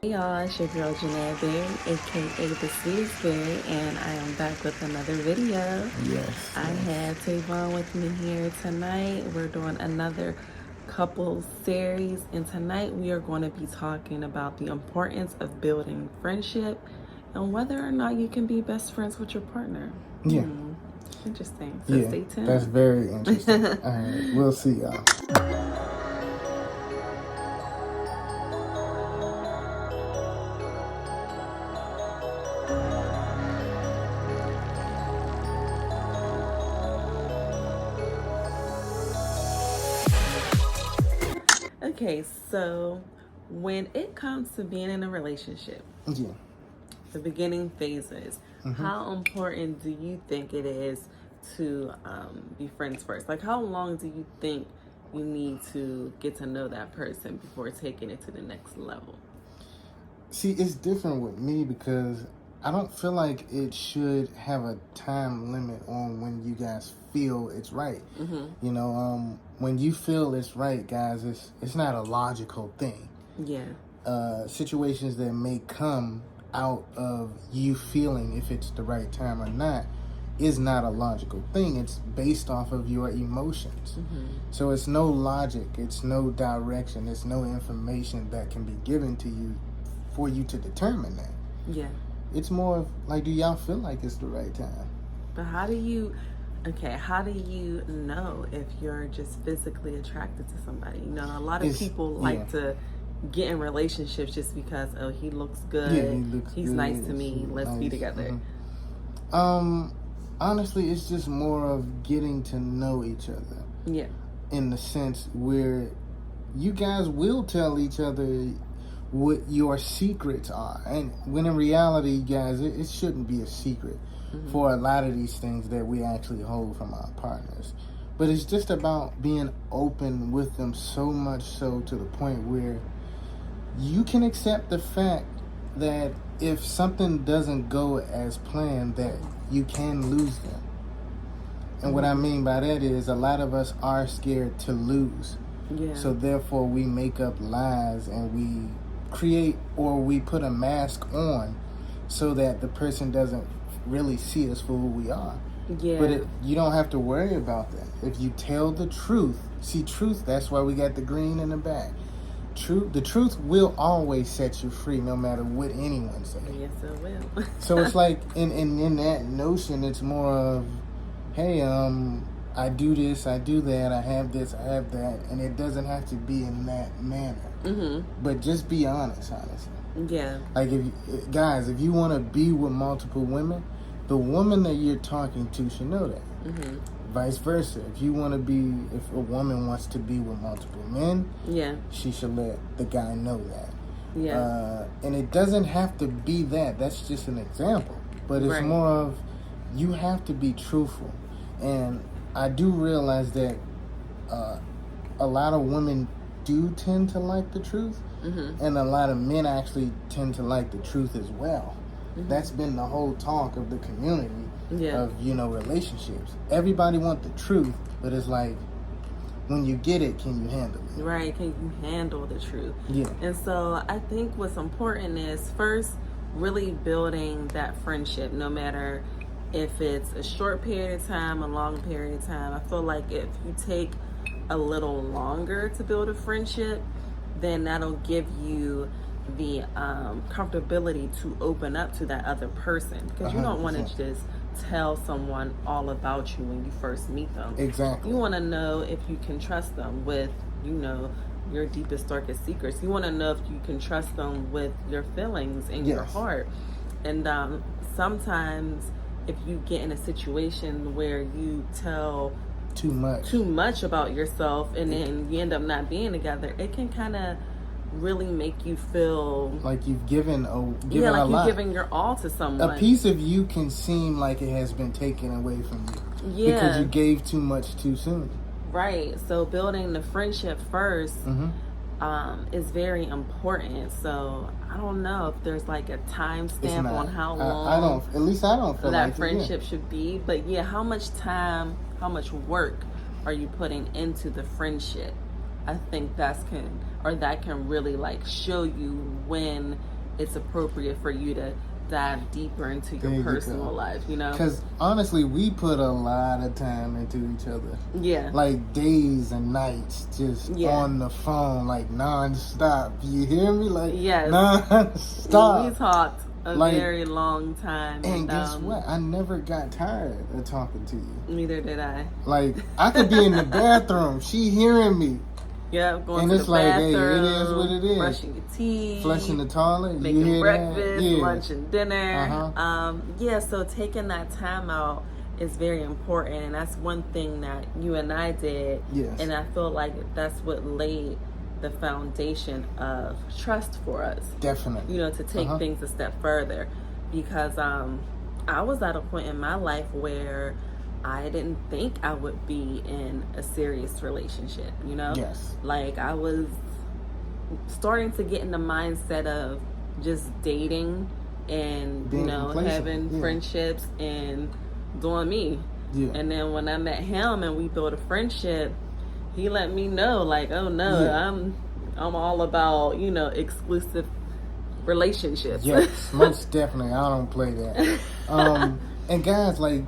Hey y'all, it's your girl Jeanette Berry, aka the Selfcare, and I am back with another video. Yes. I have Tavon with me here tonight. We're doing another couple series, and tonight we are going to be talking about the importance of building friendship and whether or not you can be best friends with your partner. Yeah. Interesting. So stay tuned. That's very interesting. All right, we'll see y'all. Okay, so when it comes to being in a relationship, the beginning phases, how important do you think it is to be friends first? Like, how long do you think you need to get to know that person before taking it to the next level? See, it's different with me because I don't feel like it should have a time limit on when you guys feel it's right. You know, when you feel it's right, guys, it's not a logical thing. Yeah. Situations that may come out of you feeling if it's the right time or not is not a logical thing. It's based off of your emotions. So it's no logic, it's no direction, it's no information that can be given to you for you to determine that. Yeah. It's more of like, do y'all feel like it's the right time? But how do you know if you're just physically attracted to somebody? You know, a lot of people like to get in relationships just because, oh, he looks good, he's good, nice to me, let's be together. Honestly, it's just more of getting to know each other. Yeah. In the sense where you guys will tell each other what your secrets are. And when in reality, guys, it shouldn't be a secret for a lot of these things that we actually hold from our partners. But it's just about being open with them, so much so to the point where you can accept the fact that if something doesn't go as planned, that you can lose them. And what I mean by that is a lot of us are scared to lose. Yeah. So therefore we make up lies and we create, or we put a mask on so that the person doesn't really see us for who we are. Yeah. But you don't have to worry about that. If you tell the truth, truth, that's why we got the green in the back. The truth will always set you free, no matter what anyone says. Yes, it will. So it's like, in that notion, it's more of, hey, I do this, I do that, I have this, I have that, and it doesn't have to be in that manner. But just be honest, honestly. Yeah. Like, if you want to be with multiple women, the woman that you're talking to should know that. Vice versa. If a woman wants to be with multiple men, she should let the guy know that. Yeah. And it doesn't have to be that. That's just an example. But it's more of, you have to be truthful. And I do realize that a lot of women do tend to like the truth, and a lot of men actually tend to like the truth as well. That's been the whole talk of the community of, relationships. Everybody wants the truth, but it's like, when you get it, can you handle it? Right, can you handle the truth? Yeah. And so I think what's important is first really building that friendship, no matter if it's a short period of time, a long period of time. I feel like if you take a little longer to build a friendship, then that'll give you the comfortability to open up to that other person, because you don't want to just tell someone all about you when you first meet them. Exactly. You want to know if you can trust them with, your deepest, darkest secrets. You want to know if you can trust them with your feelings and your heart. And sometimes if you get in a situation where you tell too much about yourself and then you end up not being together, it can kind of really make you feel like you've given a lot. You're giving your all to someone. A piece of you can seem like it has been taken away from you because you gave too much too soon. Right. So building the friendship first is very important. So I don't know if there's like a time stamp on how long I don't feel that like friendship should be. But how much time, how much work are you putting into the friendship? I think that can really like show you when it's appropriate for you to dive deeper into There your you personal go. life, you know? Because honestly, we put a lot of time into each other. Yeah. Like days and nights just on the phone, like nonstop. You hear me? Like yes. nonstop. We talked a very long time. And guess what? I never got tired of talking to you. Neither did I. Like, I could be in the bathroom. She hearing me. Yeah, going and to it's the like, bathroom, hey, it is what it is. Brushing your teeth, flushing the toilet, making breakfast, lunch and dinner. Uh-huh. So taking that time out is very important, and that's one thing that you and I did. Yes. And I feel like that's what laid the foundation of trust for us. Definitely. You know, to take things a step further, because I was at a point in my life where I didn't think I would be in a serious relationship, you know? Yes. Like, I was starting to get in the mindset of just dating and, being having friendships and doing me. Yeah. And then when I met him and we built a friendship, he let me know, like, oh no, I'm all about, exclusive relationships. Yes, most definitely. I don't play that. And guys, like,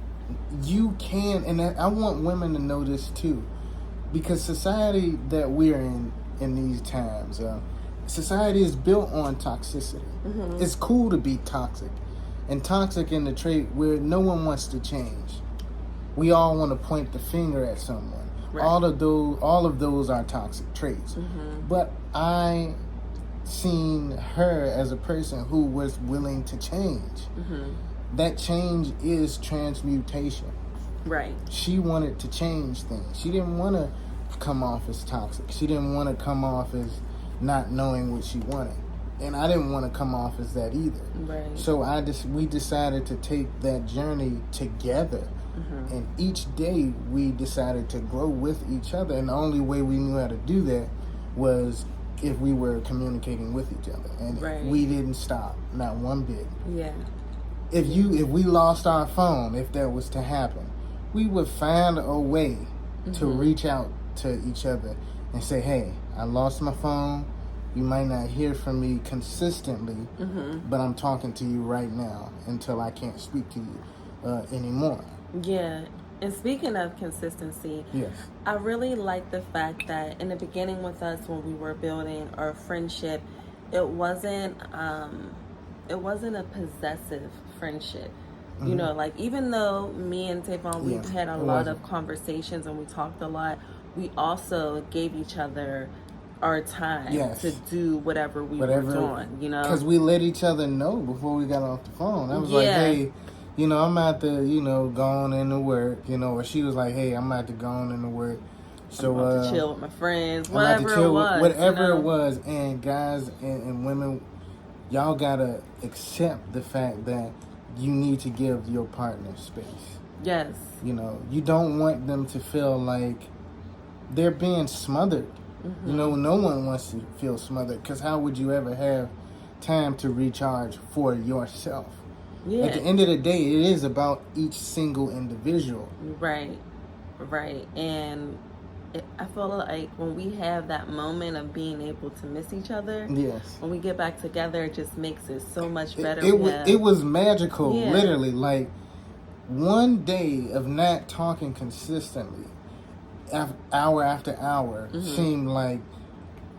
you can, and I want women to know this too, because society that we're in these times, society is built on toxicity. It's cool to be toxic, and toxic in the trait where no one wants to change. We all want to point the finger at someone. Right. All of those are toxic traits. But I seen her as a person who was willing to change. That change is transmutation. Right. She wanted to change things. She didn't want to come off as toxic. She didn't want to come off as not knowing what she wanted. And I didn't want to come off as that either. Right. So we decided to take that journey together. And each day we decided to grow with each other. And the only way we knew how to do that was if we were communicating with each other. And we didn't stop, not one bit. Yeah. If we lost our phone, if that was to happen, we would find a way to reach out to each other and say, hey, I lost my phone. You might not hear from me consistently, but I'm talking to you right now until I can't speak to you anymore. Yeah. And speaking of consistency, yes, I really like the fact that in the beginning with us, when we were building our friendship, it wasn't a possessive friendship. You know, like, even though me and Tavon, we had a lot of conversations and we talked a lot, we also gave each other our time to do whatever we were doing, you know? Because we let each other know before we got off the phone. I was like, hey, I'm out to, going into work, or she was like, hey, I'm out to going into work. So I'm about to chill with my friends, it was. And guys and women, y'all gotta accept the fact that you need to give your partner space. Yes. You don't want them to feel like they're being smothered. No one wants to feel smothered, because how would you ever have time to recharge for yourself? Yeah. At the end of the day, it is about each single individual. Right. And I feel like when we have that moment of being able to miss each other, when we get back together, it just makes it so much better. It was magical, literally. Like, one day of not talking consistently, hour after hour, seemed like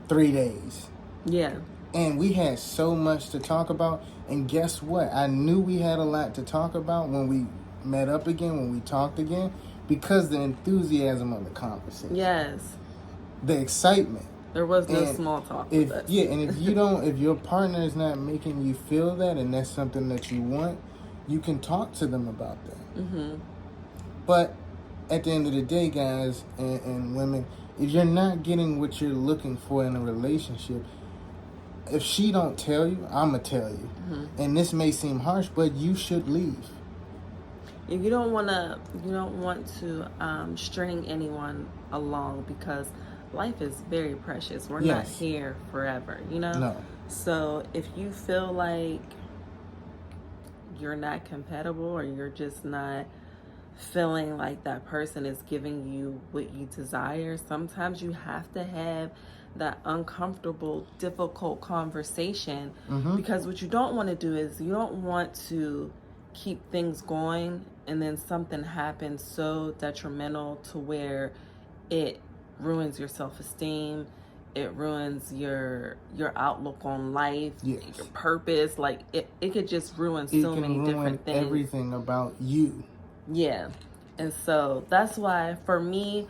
3 days. Yeah. And we had so much to talk about. And guess what? I knew we had a lot to talk about when we met up again, when we talked again, because the enthusiasm of the conversation. Yes. The excitement. There was no small talk with us. Yeah, and if your partner is not making you feel that, and that's something that you want, you can talk to them about that. But at the end of the day, guys and women, if you're not getting what you're looking for in a relationship, if she don't tell you, I'ma tell you. And this may seem harsh, but you should leave. If you don't want to string anyone along, because life is very precious. We're not here forever, No. So if you feel like you're not compatible, or you're just not feeling like that person is giving you what you desire, sometimes you have to have that uncomfortable, difficult conversation. Mm-hmm. Because what you don't want to do is you don't want to keep things going and then something happens so detrimental to where it ruins your self-esteem, it ruins your outlook on life, Yes. your purpose. Like it could just ruin so many different things. Everything about you. Yeah. And so that's why for me,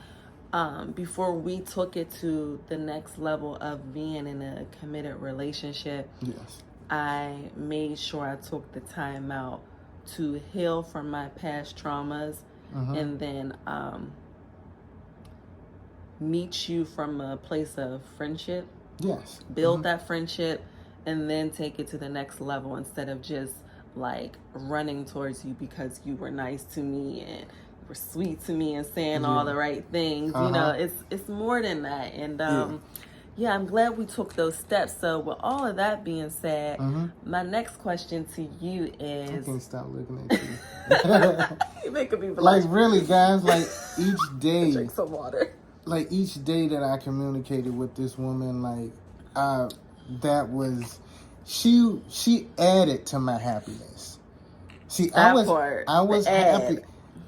before we took it to the next level of being in a committed relationship, Yes. I made sure I took the time out to heal from my past traumas, and then meet you from a place of friendship. Yes. Build that friendship, and then take it to the next level instead of just like running towards you because you were nice to me and were sweet to me and saying all the right things. You know, it's more than that. And yeah, I'm glad we took those steps. So with all of that being said, my next question to you is... I can't stop looking at you. You're making me blush. Like, really, guys, like, each day... Drink some water. Like, each day that I communicated with this woman, like, that was... She added to my happiness. See, I was happy.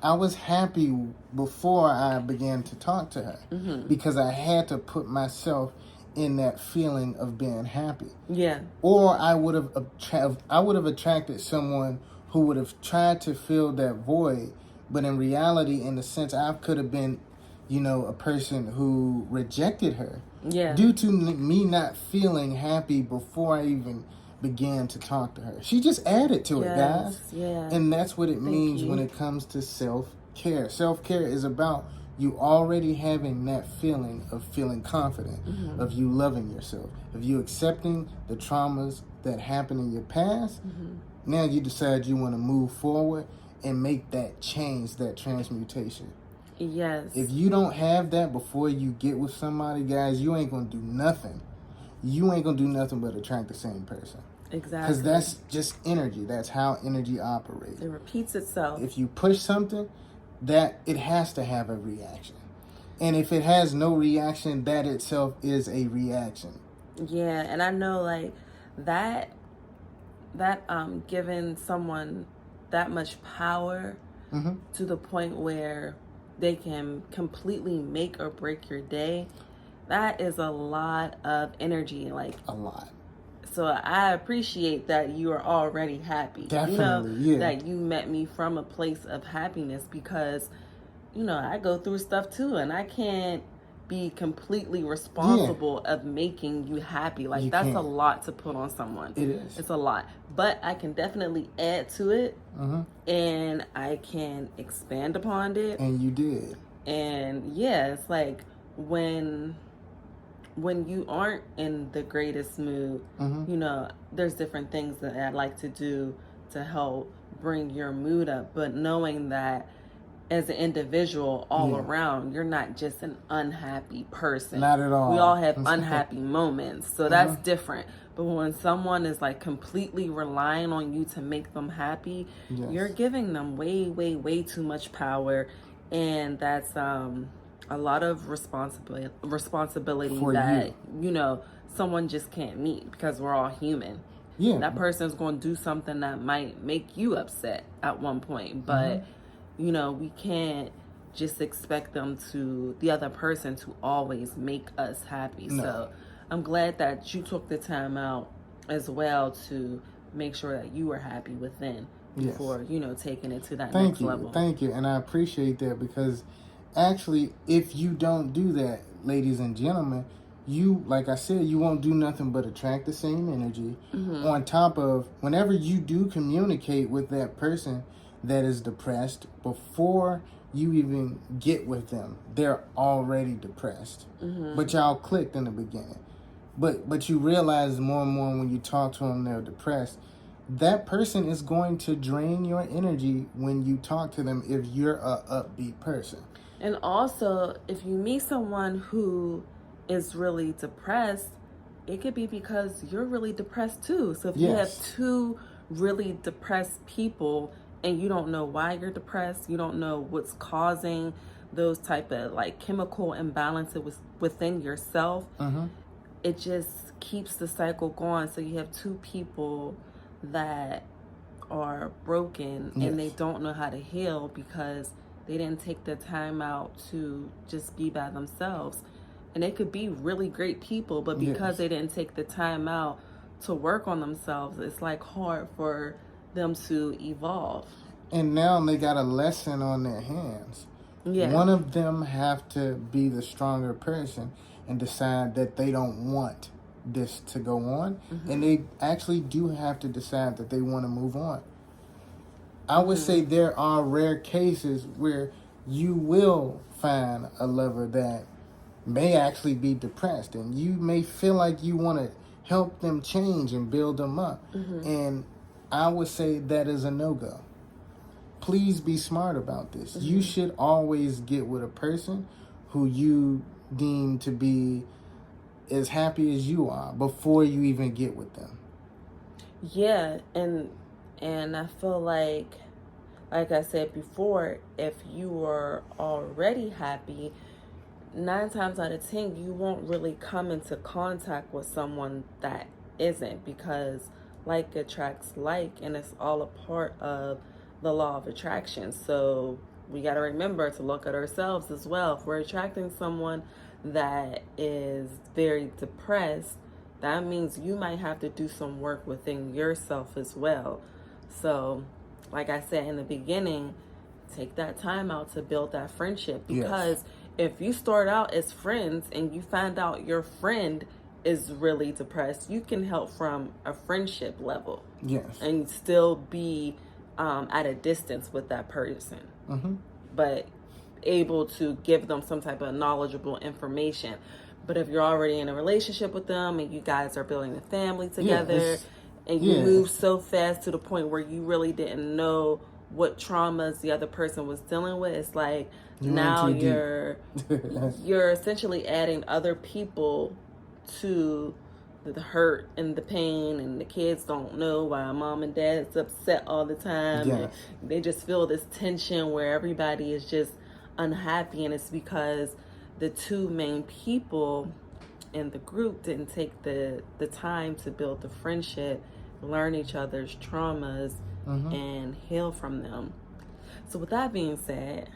I was happy before I began to talk to her because I had to put myself in that feeling of being happy. Yeah. Or I would have attracted someone who would have tried to fill that void, but in reality, in the sense, I could have been, you know, a person who rejected her. Yeah. Due to me not feeling happy before I even began to talk to her. She just added to it, guys. Yeah. And that's what it means when it comes to self-care. Self-care is about you already having that feeling of feeling confident, of you loving yourself, of you accepting the traumas that happened in your past. Now you decide you want to move forward and make that change, that transmutation. Yes. If you don't have that before you get with somebody, guys, you ain't going to do nothing. You ain't going to do nothing but attract the same person. Exactly. Because that's just energy. That's how energy operates. It repeats itself. If you push something, that it has to have a reaction. And if it has no reaction, that itself is a reaction. Yeah, and I know like that giving someone that much power to the point where they can completely make or break your day, that is a lot of energy. Like a lot. So I appreciate that you are already happy. Definitely, you know, that you met me from a place of happiness because, you know, I go through stuff too, and I can't be completely responsible of making you happy. Like that's a lot to put on someone. It is. It's a lot, but I can definitely add to it, and I can expand upon it. And you did. And yeah, it's like when you aren't in the greatest mood, you know, there's different things that I like to do to help bring your mood up. But knowing that as an individual all around, you're not just an unhappy person. Not at all. We all have unhappy moments. So that's different. But when someone is like completely relying on you to make them happy, you're giving them way, way, way too much power. And that's a lot of responsibility for that, you know, someone just can't meet because we're all human. Yeah. That person's going to do something that might make you upset at one point, but you know, we can't just expect the other person to always make us happy. No. So I'm glad that you took the time out as well to make sure that you were happy within before, you know, taking it to that next level. Thank you. And I appreciate that because actually, if you don't do that, ladies and gentlemen, you, like I said, you won't do nothing but attract the same energy. On top of, whenever you do communicate with that person that is depressed, before you even get with them, they're already depressed. But y'all clicked in the beginning. But you realize more and more when you talk to them, they're depressed. That person is going to drain your energy when you talk to them if you're a upbeat person. And also, if you meet someone who is really depressed, it could be because you're really depressed too. So if you have two really depressed people and you don't know why you're depressed, you don't know what's causing those type of like chemical imbalances within yourself, it just keeps the cycle going. So you have two people that are broken and they don't know how to heal because they didn't take the time out to just be by themselves. And they could be really great people, but because they didn't take the time out to work on themselves, it's like hard for them to evolve. And now they got a lesson on their hands. Yeah. One of them have to be the stronger person and decide that they don't want this to go on. And they actually do have to decide that they want to move on. I would say there are rare cases where you will find a lover that may actually be depressed, and you may feel like you want to help them change and build them up. And I would say that is a no-go. Please be smart about this. You should always get with a person who you deem to be as happy as you are before you even get with them. Yeah, and I feel like I said before, if you are already happy, 9 times out of 10, you won't really come into contact with someone that isn't, because like attracts like, and it's all a part of the law of attraction. So we got to remember to look at ourselves as well. If we're attracting someone that is very depressed, that means you might have to do some work within yourself as well. So like I said in the beginning, take that time out to build that friendship, because if you start out as friends and you find out your friend is really depressed, you can help from a friendship level. And still be at a distance with that person. But able to give them some type of knowledgeable information. But if you're already in a relationship with them and you guys are building a family together, and you move so fast to the point where you really didn't know what traumas the other person was dealing with, it's like now you're essentially adding other people to the hurt and the pain, and the kids don't know why mom and dad's upset all the time. And they just feel this tension where everybody is just unhappy, and it's because the two main people in the group didn't take the time to build the friendship, learn each other's traumas, and heal from them. So with that being said,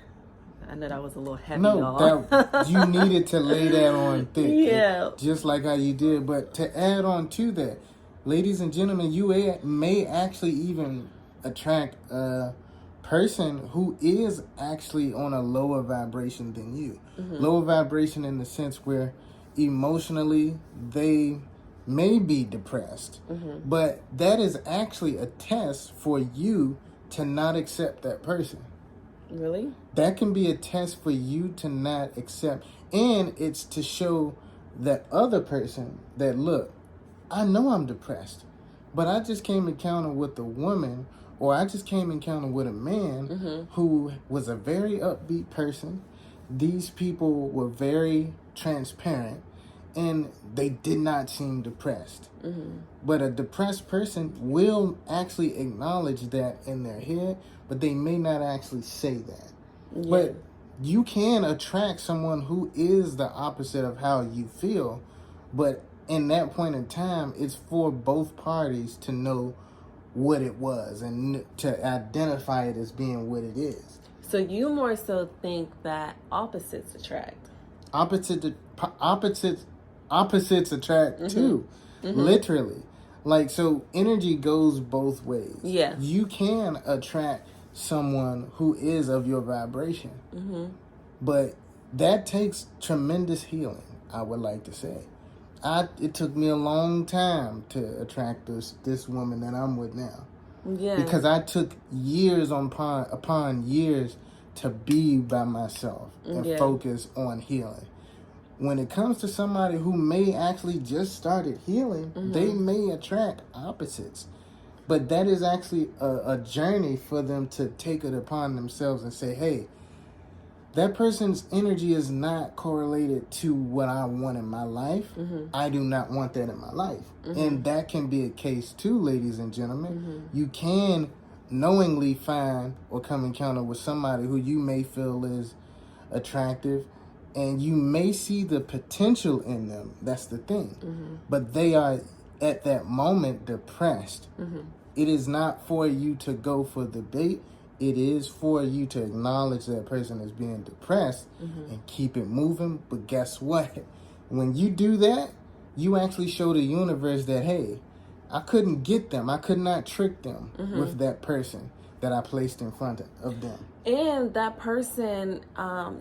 I know that was a little heavy, y'all. You needed to lay that on thick. Just like how you did. But to add on to that, ladies and gentlemen, you may actually even attract a person who is actually on a lower vibration than you. Lower vibration in the sense where emotionally they may be depressed. But that is actually a test for you to not accept that person. Really? That can be a test for you to not accept. And it's to show that other person that, look, I know I'm depressed, but I just came encounter with a woman, or I just came encounter with a man who was a very upbeat person. These people were very transparent, and they did not seem depressed. But a depressed person will actually acknowledge that in their head, but they may not actually say that. But you can attract someone who is the opposite of how you feel, but in that point in time, it's for both parties to know what it was and to identify it as being what it is. So you more so think that opposites attract? Opposites attract too, literally. Like, so energy goes both ways. You can attract someone who is of your vibration, but that takes tremendous healing, I would like to say. It took me a long time to attract this woman that I'm with now. Because I took years upon years to be by myself and focus on healing. When it comes to somebody who may actually just started healing, they may attract opposites. But that is actually a journey for them to take it upon themselves and say, hey, that person's energy is not correlated to what I want in my life. I do not want that in my life. And that can be a case too, ladies and gentlemen. You can knowingly find or come encounter with somebody who you may feel is attractive, and you may see the potential in them. That's the thing. But they are at that moment depressed. It is not for you to go for the bait. It is for you to acknowledge that person is being depressed and keep it moving. But guess what? When you do that, you actually show the universe that, hey, I couldn't get them. I could not trick them with that person that I placed in front of them. And that person,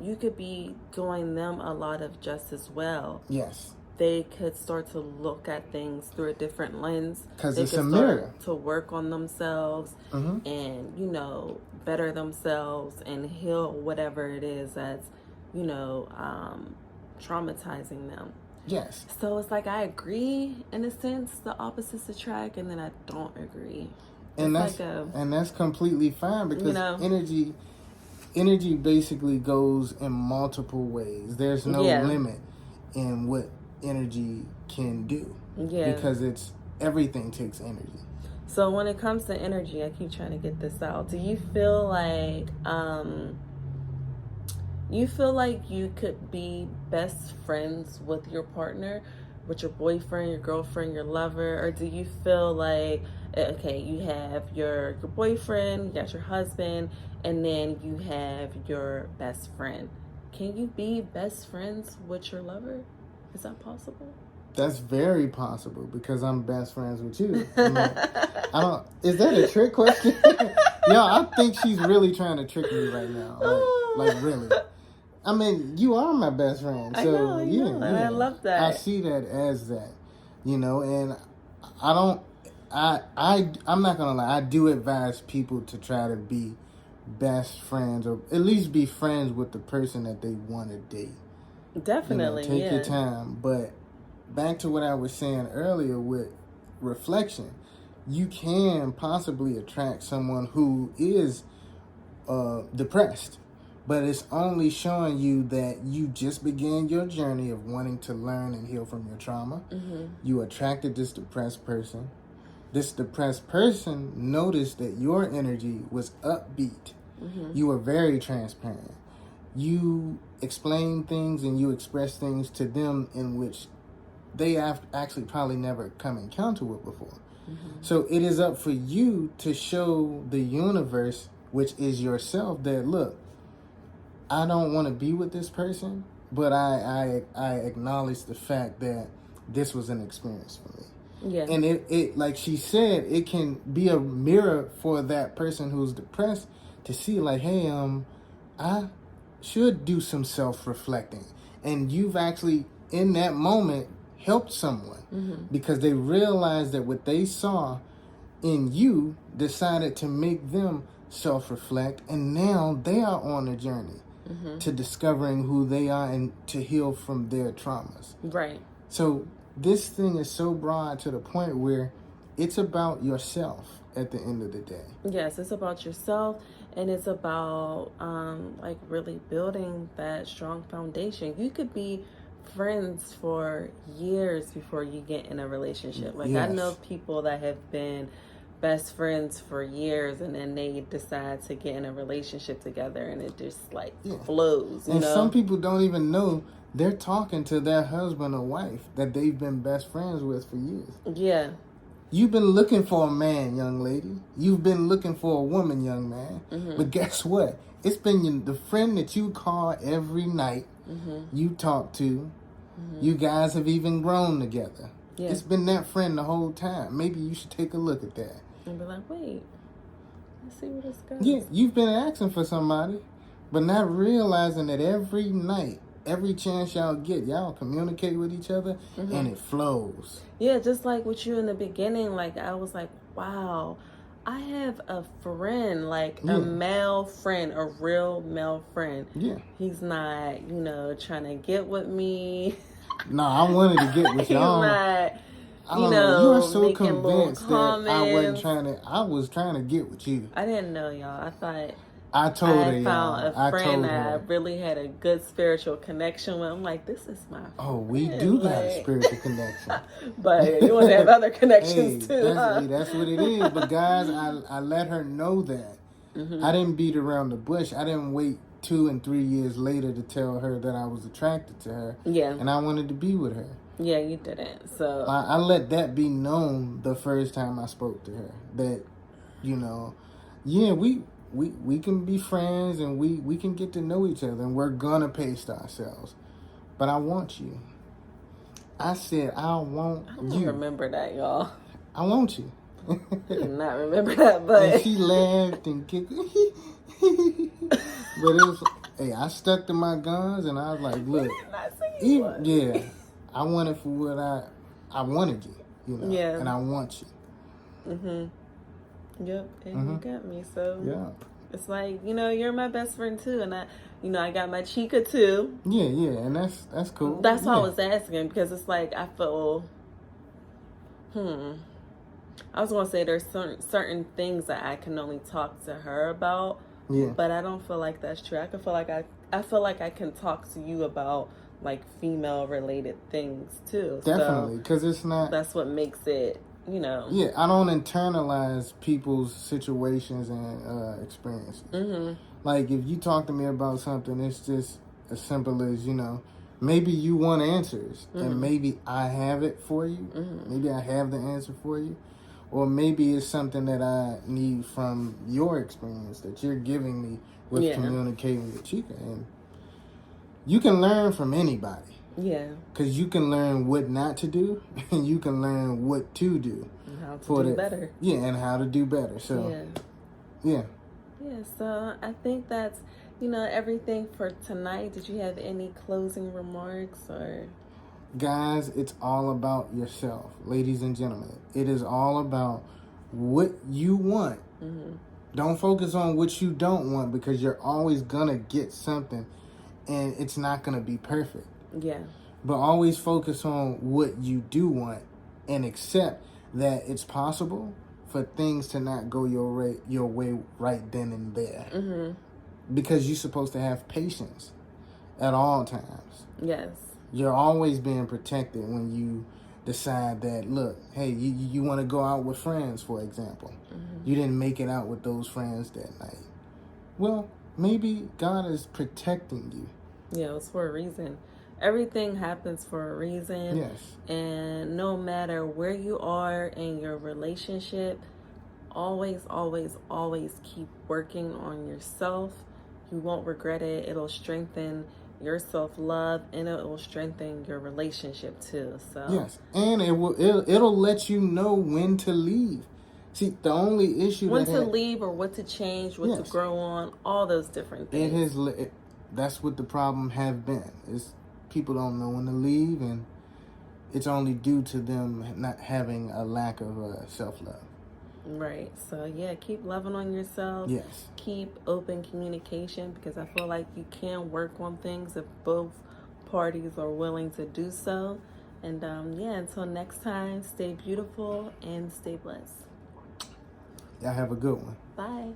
you could be doing them a lot of just as well. Yes. They could start to look at things through a different lens. Because it's a mirror. Start to work on themselves and, you know, better themselves and heal whatever it is that's, you know, traumatizing them. Yes. So it's like I agree in a sense, the opposites attract, and then I don't agree. And that's completely fine, because you know, energy basically goes in multiple ways. There's no limit in what energy can do. Yeah. Because everything takes energy. So when it comes to energy, I keep trying to get this out. Do you feel like you could be best friends with your partner, with your boyfriend, your girlfriend, your lover? Or do you feel like, okay, you have your boyfriend, you got your husband, and then you have your best friend. Can you be best friends with your lover? Is that possible? That's very possible, because I'm best friends with you. Is that a trick question? Yo, I think she's really trying to trick me right now. Like really. I mean, you are my best friend. So, I know. And I love that. I see that as that, you know, and I'm not going to lie. I do advise people to try to be best friends, or at least be friends with the person that they want to date. Definitely, take your time. But back to what I was saying earlier with reflection, you can possibly attract someone who is depressed. But it's only showing you that you just began your journey of wanting to learn and heal from your trauma. You attracted this depressed person. This depressed person noticed that your energy was upbeat. You were very transparent. You explained things and you expressed things to them in which they have actually probably never come encounter with before. So it is up for you to show the universe, which is yourself, that look, I don't want to be with this person, but I acknowledge the fact that this was an experience for me. Yeah. And it like she said, it can be a mirror for that person who's depressed to see like, hey, I should do some self-reflecting. And you've actually, in that moment, helped someone because they realized that what they saw in you decided to make them self-reflect, and now they are on a journey to discovering who they are and to heal from their traumas. Right. So this thing is so broad to the point where it's about yourself at the end of the day. Yes, it's about yourself, and it's about like really building that strong foundation. You could be friends for years before you get in a relationship. Like I know people that have been best friends for years, and then they decide to get in a relationship together, and it just like flows. And some people don't even know they're talking to their husband or wife that they've been best friends with for years. Yeah. You've been looking for a man, young lady. You've been looking for a woman, young man. But guess what? It's been the friend that you call every night, you talk to. You guys have even grown together. Yeah. It's been that friend the whole time. Maybe you should take a look at that. And be like, wait, let's see where this goes. Yeah, you've been asking for somebody, but not realizing that every night, every chance y'all get, y'all communicate with each other, and it flows. Yeah, just like with you in the beginning, like I was like, wow, I have a friend, like a male friend, a real male friend. Yeah. He's not, trying to get with me. No, I wanted to get with y'all. He's not, you are so convinced that I wasn't trying to. I was trying to get with you. I didn't know, y'all. I thought I told her, I found a friend that I really had a good spiritual connection with. I'm like, this is my friend. Oh, we do got a spiritual connection. But you want to have other connections too. That's what it is. But guys, I let her know that. I didn't beat around the bush. I didn't wait 2 and 3 years later to tell her that I was attracted to her. Yeah. And I wanted to be with her. Yeah, you didn't. So I let that be known the first time I spoke to her. That, you know, yeah, we can be friends and we can get to know each other and we're gonna pace ourselves. But I want you. I said I want I don't you. remember that, y'all. I want you. I do not remember that, but And she laughed and giggled. But it was, hey, I stuck to my guns and I was like, look, yeah, I wanted for what I wanted you, you know, yeah, and I want you. Yep, and you got me, so yeah, it's like, you know, you're my best friend too, and I got my chica too. Yeah, and that's cool. That's why I was asking, because it's like I feel, I was gonna say there's certain things that I can only talk to her about. Yeah. But I don't feel like that's true. I feel like I can talk to you about like female related things too. Definitely, because it's not. That's what makes it, you know. Yeah, I don't internalize people's situations and experiences. Like if you talk to me about something, it's just as simple as, you know, maybe you want answers and maybe I have it for you. Maybe I have the answer for you. Or maybe it's something that I need from your experience that you're giving me with communicating with Chica. And you can learn from anybody. Yeah. Because you can learn what not to do and you can learn what to do. And how to do better. Yeah, and how to do better. So, yeah. Yeah, so I think that's, you know, everything for tonight. Did you have any closing remarks or... Guys, it's all about yourself, ladies and gentlemen. It is all about what you want. Don't focus on what you don't want because you're always going to get something and it's not going to be perfect. Yeah. But always focus on what you do want and accept that it's possible for things to not go your way right then and there. Because you're supposed to have patience at all times. Yes. You're always being protected when you decide that, look, hey, you want to go out with friends, for example. You didn't make it out with those friends that night. Well, maybe God is protecting you. Yeah, it's for a reason. Everything happens for a reason. Yes. And no matter where you are in your relationship, always, always, always keep working on yourself. You won't regret it. It'll strengthen your self-love and it will strengthen your relationship too. So yes, and it'll let you know when to leave. See, the only issue when to leave or what to change, what to grow on, all those different things. That's what the problem have been. Is people don't know when to leave, and it's only due to them not having a lack of self-love. Right. So yeah, keep loving on yourself. Yes. Keep open communication because I feel like you can work on things if both parties are willing to do so. And until next time, stay beautiful and stay blessed. Y'all have a good one. Bye.